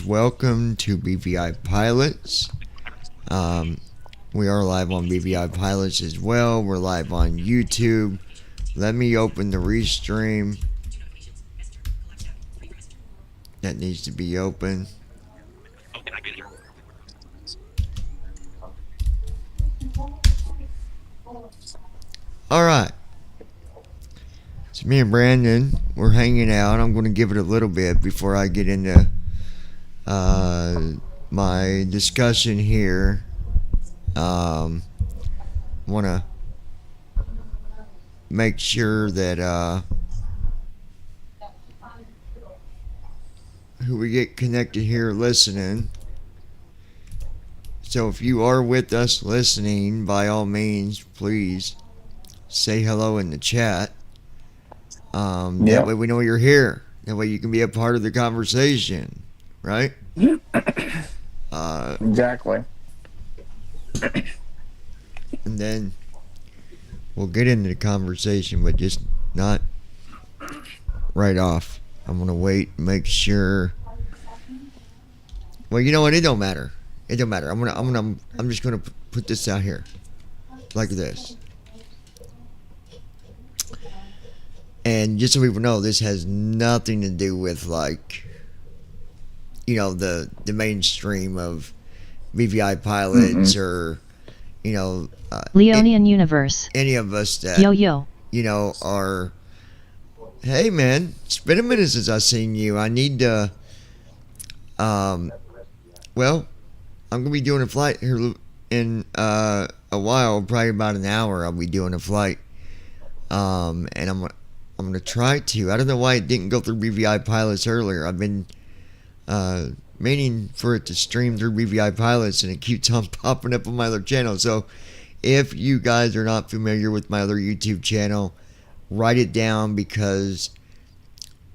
welcome to BVI Pilots. We are live on BVI Pilots as well. We're live on YouTube. Let me open the restream. That needs to be open. Alright. It's me and Brandon. We're hanging out. I'm going to give it a little bit before I get into my discussion here. Want to make sure that who we get connected here listening. So if you are with us listening, by all means, please say hello in the chat. That way we know you're here. That way you can be a part of the conversation, right? Exactly. And then we'll get into the conversation, but just not right off. I'm gonna wait and make sure. Well, you know what? It don't matter. It don't matter. I'm just gonna put this out here, like this. And just so people know, this has nothing to do with, like, you know, the mainstream of BVI Pilots or, you know, Leonian Universe. Any of us that, Yo. you know, are, hey man, it's been a minute since I've seen you. I need to, well, I'm going to be doing a flight here in a while, probably about an hour I'll be doing a flight. And I'm going to try to. I don't know why it didn't go through BVI Pilots earlier. I've been meaning for it to stream through BVI Pilots, and it keeps on popping up on my other channel. So if you guys are not familiar with my other YouTube channel, write it down, because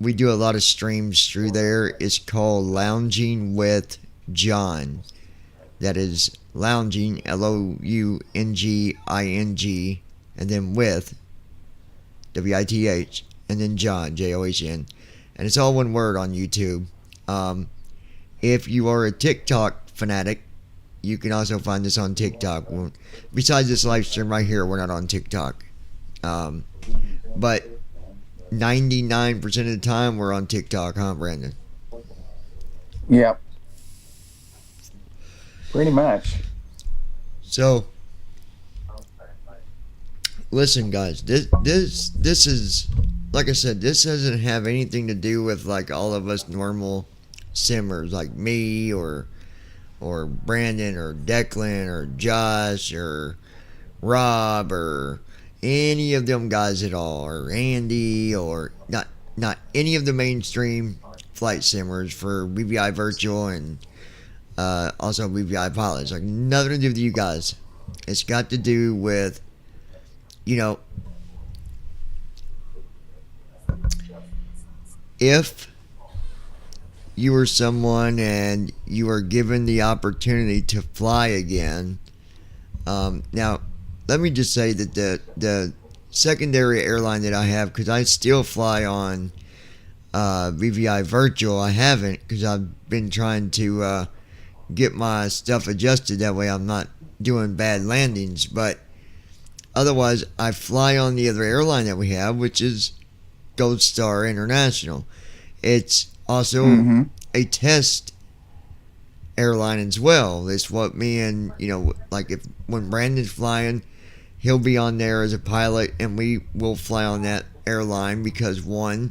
we do a lot of streams through there. It's called Lounging with John. That is Lounging, Lounging, and then with, WITH, and then John, JOHN. And it's all one word on YouTube. If you are a TikTok fanatic, you can also find this on TikTok. Besides this live stream right here, we're not on TikTok. But 99% of the time, we're on TikTok, huh, Brandon? Yep. Pretty much. So, listen, guys, this is, like I said, this doesn't have anything to do with, like, all of us normal simmers like me or Brandon or Declan or Josh or Rob or any of them guys at all, or Andy, or not any of the mainstream flight simmers for BVI Virtual and also BVI Pilots. Like, nothing to do with you guys. It's got to do with, you know, if you are someone and you are given the opportunity to fly again. Now, let me just say that the secondary airline that I have, because I still fly on BVI Virtual, I haven't, because I've been trying to get my stuff adjusted. That way I'm not doing bad landings. But otherwise, I fly on the other airline that we have, which is Gold Star International. It's also a test airline as well. It's what me and, you know, like when Brandon's flying, he'll be on there as a pilot, and we will fly on that airline because, one,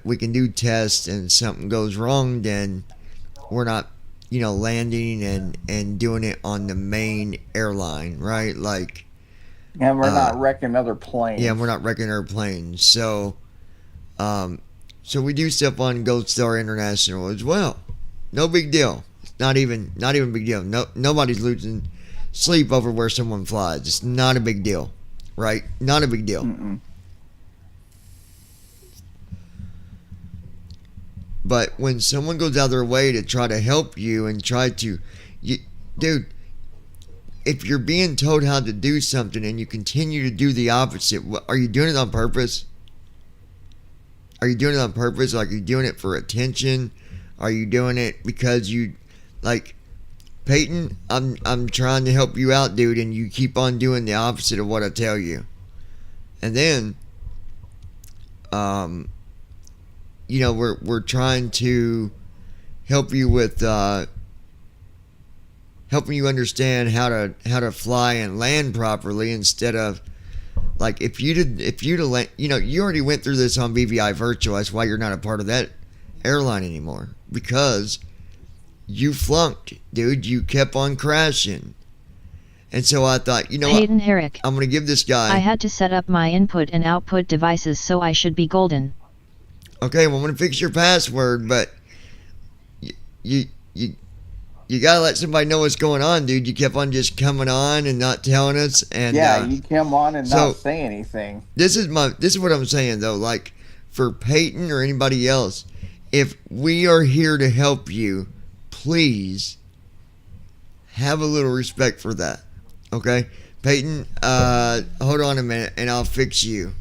we can do tests, and something goes wrong, then we're not, you know, landing and doing it on the main airline, right? Like, and we're not wrecking other planes. Yeah, we're not wrecking our planes. So, so we do stuff on Gold Star International as well. No big deal. Not even a big deal. Nobody's losing sleep over where someone flies. It's not a big deal, right? Not a big deal. But when someone goes out of their way to try to help you and try to, dude, if you're being told how to do something and you continue to do the opposite, are you doing it on purpose? Are you doing it on purpose? Like, are you doing it for attention? Are you doing it because you like Peyton? I'm trying to help you out, dude, and you keep on doing the opposite of what I tell you. And then, we're trying to help you with helping you understand how to fly and land properly instead of like if you'd have you already went through this on BVI Virtual. That's why you're not a part of that airline anymore, because you flunked, dude. You kept on crashing. And so I thought, you know what? Peyton Herrick. I'm going to give this guy... I had to set up my input and output devices, so I should be golden. Okay, well, I'm going to fix your password, but you got to let somebody know what's going on, dude. You kept on just coming on and not telling us. And yeah, you come on and not say anything. This is what I'm saying, though. Like, for Peyton or anybody else, if we are here to help you, please have a little respect for that. Okay, Peyton, hold on a minute and I'll fix you.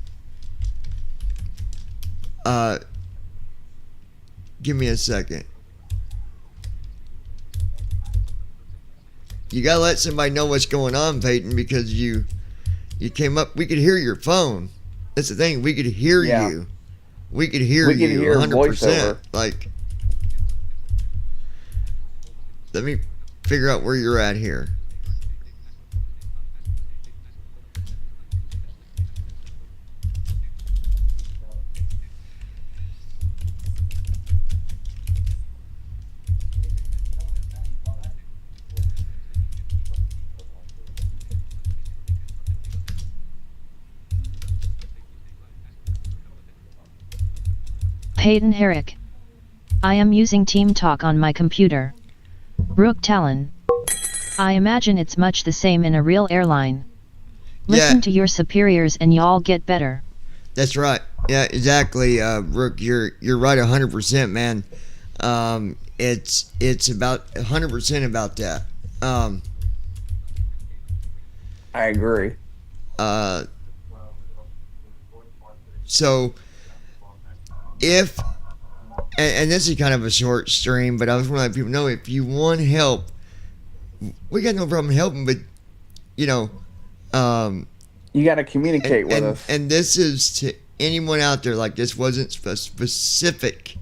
Give me a second. You gotta let somebody know what's going on, Peyton, because you came up. We could hear your phone. That's the thing. We could hear you. We could hear you 100%. Like, let me figure out where you're at here. Peyton Herrick. I am using Team Talk on my computer. Rook Talon. I imagine it's much the same in a real airline. Listen to your superiors and y'all get better. That's right. Yeah, exactly. Rook, you're right 100%, man. It's about 100% about that. I agree. So if and this is kind of a short stream, but I just want to let people know, if you want help, we got no problem helping, but you got to communicate with us. And this is to anyone out there. Like, this wasn't a specific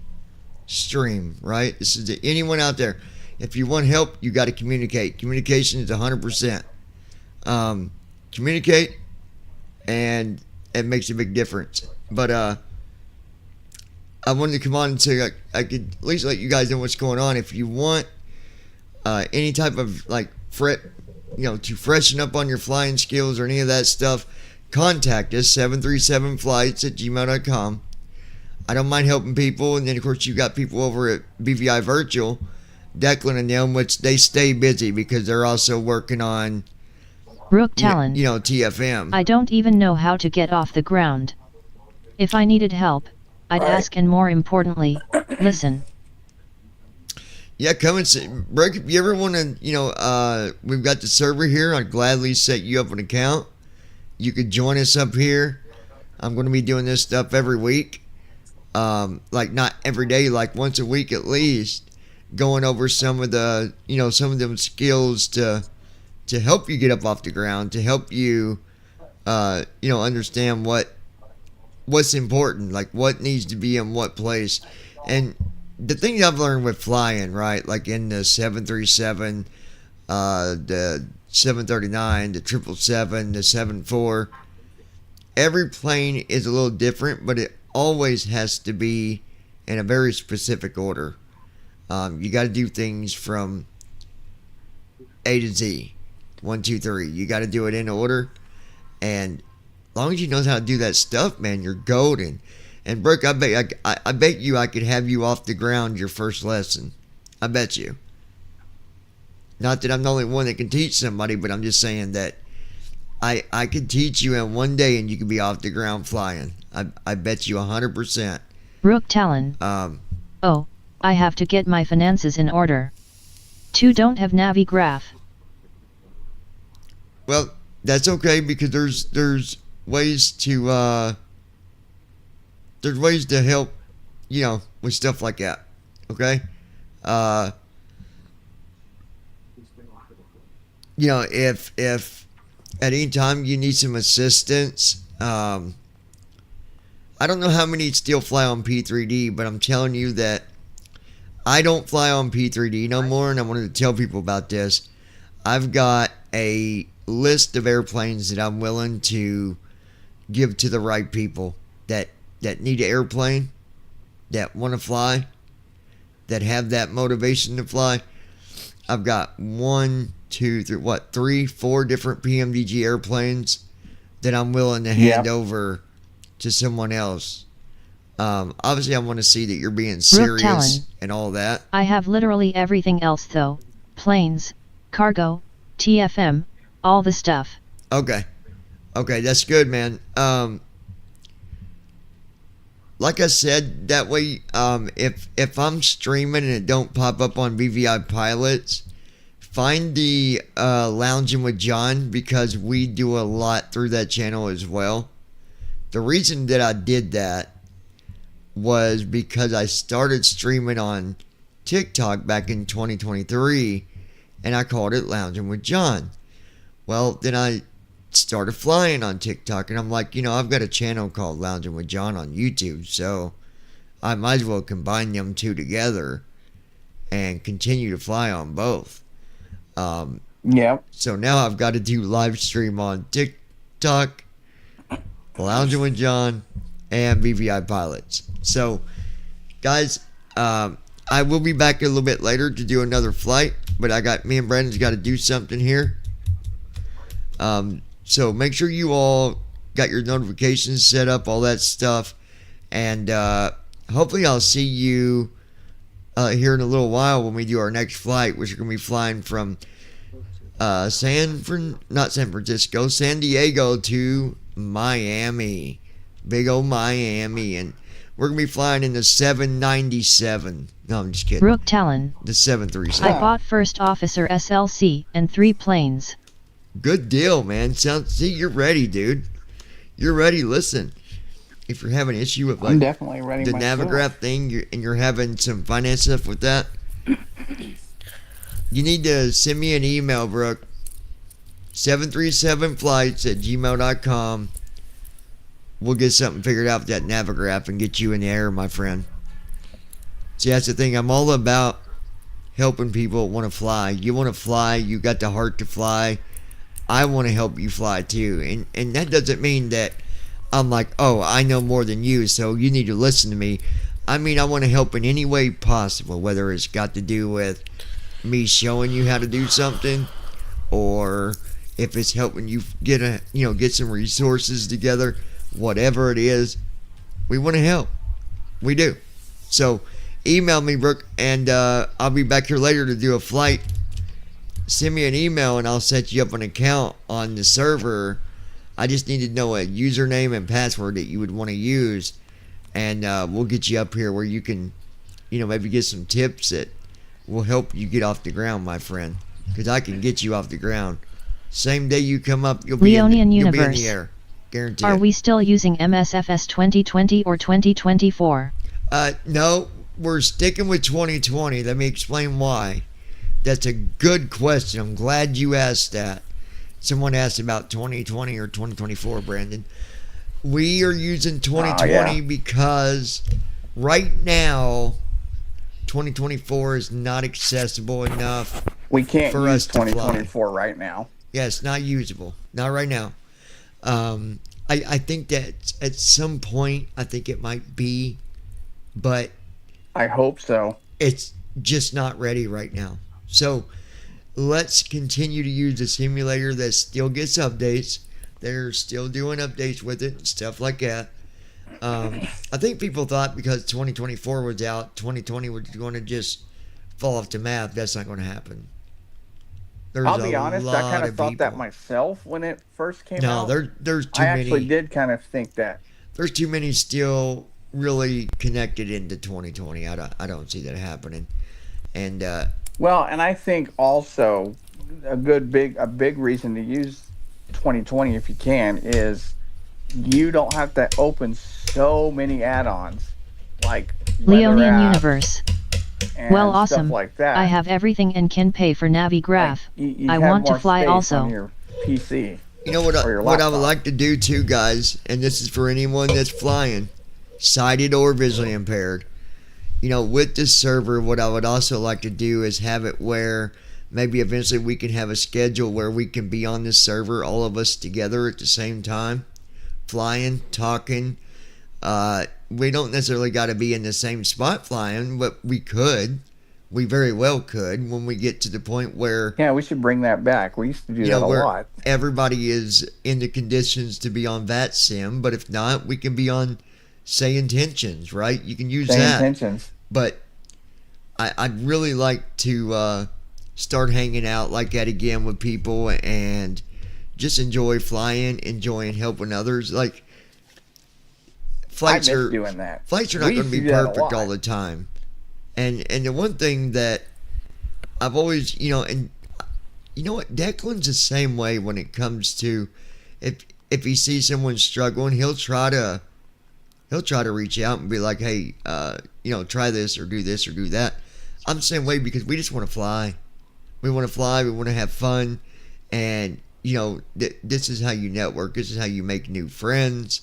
stream, right? This is to anyone out there. If you want help, you got to communicate. Communication is 100%. Communicate, and it makes a big difference. But I wanted to come on and say I could at least let you guys know what's going on. If you want any type of like to freshen up on your flying skills or any of that stuff, contact us, 737flights@gmail.com. I don't mind helping people. And then, of course, you got people over at BVI Virtual, Declan and them, which they stay busy because they're also working on Rook Talon. TFM. I don't even know how to get off the ground. If I needed help, I'd ask, and more importantly, listen. Yeah, come and see. Rick, if you ever want to, we've got the server here. I'd gladly set you up an account. You could join us up here. I'm going to be doing this stuff every week. Like, not every day, like once a week at least, going over some of the, some of them skills to help you get up off the ground, to help you, understand what's important, like what needs to be in what place. And the thing I've learned with flying, right, like in the 737, the 739, the 777, the 74, every plane is a little different, but it always has to be in a very specific order. You got to do things from A to Z, 1, 2, 3. You got to do it in order, and as long as you know how to do that stuff, man, you're golden. And Brooke, I bet you I could have you off the ground your first lesson. I bet you. Not that I'm the only one that can teach somebody, but I'm just saying that I could teach you in one day and you could be off the ground flying. I bet you 100%. Rook Talon. Oh, I have to get my finances in order. 2 don't have Navigraph. Well, that's okay, because there's ways to help, with stuff like that. Okay? You know, if at any time you need some assistance, I don't know how many still fly on P3D, but I'm telling you that I don't fly on P3D no more, and I wanted to tell people about this. I've got a list of airplanes that I'm willing to give to the right people that need an airplane, that want to fly, that have that motivation to fly. I've got 3, 4 different PMDG airplanes that I'm willing to hand over to someone else. Obviously, I want to see that you're being serious and all that. I have literally everything else though. Planes, cargo, TFM, all the stuff. Okay, that's good, man. Like I said, that way, if I'm streaming and it don't pop up on BVI Pilots, find the Lounging with John, because we do a lot through that channel as well. The reason that I did that was because I started streaming on TikTok back in 2023, and I called it Lounging with John. Well, then I started flying on TikTok, and I'm like, I've got a channel called Lounging with John on YouTube, so I might as well combine them two together and continue to fly on both. So now I've got to do live stream on TikTok, Lounging with John, and BVI Pilots. So, guys, I will be back a little bit later to do another flight, but me and Brandon's got to do something here. So make sure you all got your notifications set up, all that stuff, and hopefully I'll see you here in a little while when we do our next flight, which we're going to be flying from San Diego to Miami. Big old Miami, and we're going to be flying in the 797. No, I'm just kidding. Rook Talon. The 737. I bought first officer SLC and 3 planes. Good deal, man. See, you're ready, dude. You're ready. Listen, if you're having an issue with I'm definitely ready the myself. Navigraph thing, and you're having some finance stuff with that, you need to send me an email, Brooke. 737flights@gmail.com. We'll get something figured out with that Navigraph and get you in the air, my friend. See, that's the thing. I'm all about helping people want to fly. You want to fly. You got the heart to fly. I want to help you fly too. And that doesn't mean that I'm like, oh, I know more than you, so you need to listen to me. I mean, I want to help in any way possible, whether it's got to do with me showing you how to do something, or if it's helping you get some resources together. Whatever it is, we want to help. We do. So email me, Brooke, and I'll be back here later to do a flight. Send me an email and I'll set you up an account on the server. I just need to know a username and password that you would want to use, and we'll get you up here where you can, maybe get some tips that will help you get off the ground, my friend. Because I can get you off the ground. Same day you come up, you'll be in the air. Guaranteed. Are we still using MSFS 2020 or 2024? No, we're sticking with 2020. Let me explain why. That's a good question. I'm glad you asked that. Someone asked about 2020 or 2024, Brandon. We are using 2020 because right now 2024 is not accessible enough. We can't for use us to 2024 right now. Yeah, it's not usable. Not right now. I think that at some point, I think it might be, but I hope so. It's just not ready right now. So let's continue to use the simulator that still gets updates. They're still doing updates with it and stuff like that. I think people thought because 2024 was out, 2020 was going to just fall off the map. That's not going to happen. I'll be honest, I kind of thought that myself when it first came out. No, there's too many. I actually did kind of think that. There's too many still really connected into 2020. I don't see that happening. And well, and I think also a big reason to use 2020 if you can is you don't have to open so many add-ons like Leonian Universe. and Well, stuff awesome. like that. I have everything and can pay for Navigraph. Like, you I have want to more fly space also. on your PC. You know what? Or your What I would laptop. like to do too, guys, and this is for anyone that's flying, sighted or visually impaired. You know, with this server, what I would also like to do is have it where maybe eventually we can have a schedule where we can be on this server, all of us together at the same time, flying, talking. We don't necessarily got to be in the same spot flying, but we could. We very well could when we get to the point where Yeah, we should bring that back. We used to do you that know a where lot. everybody is in the conditions to be on that sim, but if not, we can be on say intentions, right? You can use Same that. intentions. But I'd really like to start hanging out like that again with people and just enjoy flying, enjoying helping others. Like flights I miss are doing that. flights are not We going to used be do that a perfect lot. all the time. And the one thing that I've always, and you know what, Declan's the same way when it comes to if he sees someone struggling, he'll try to reach out and be like, hey, try this or do that. I'm the same way because we just want to fly. We want to fly. We want to have fun, and this is how you network. This is how you make new friends,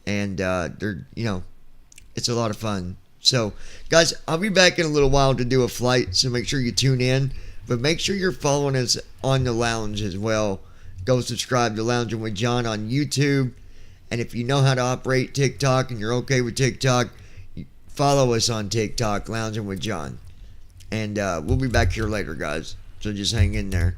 and it's a lot of fun. So, guys, I'll be back in a little while to do a flight, so make sure you tune in. But make sure you're following us on the lounge as well. Go subscribe to Lounging with John on YouTube. And if you know how to operate TikTok and you're okay with TikTok, follow us on TikTok, Lounging with John. And we'll be back here later, guys. So just hang in there.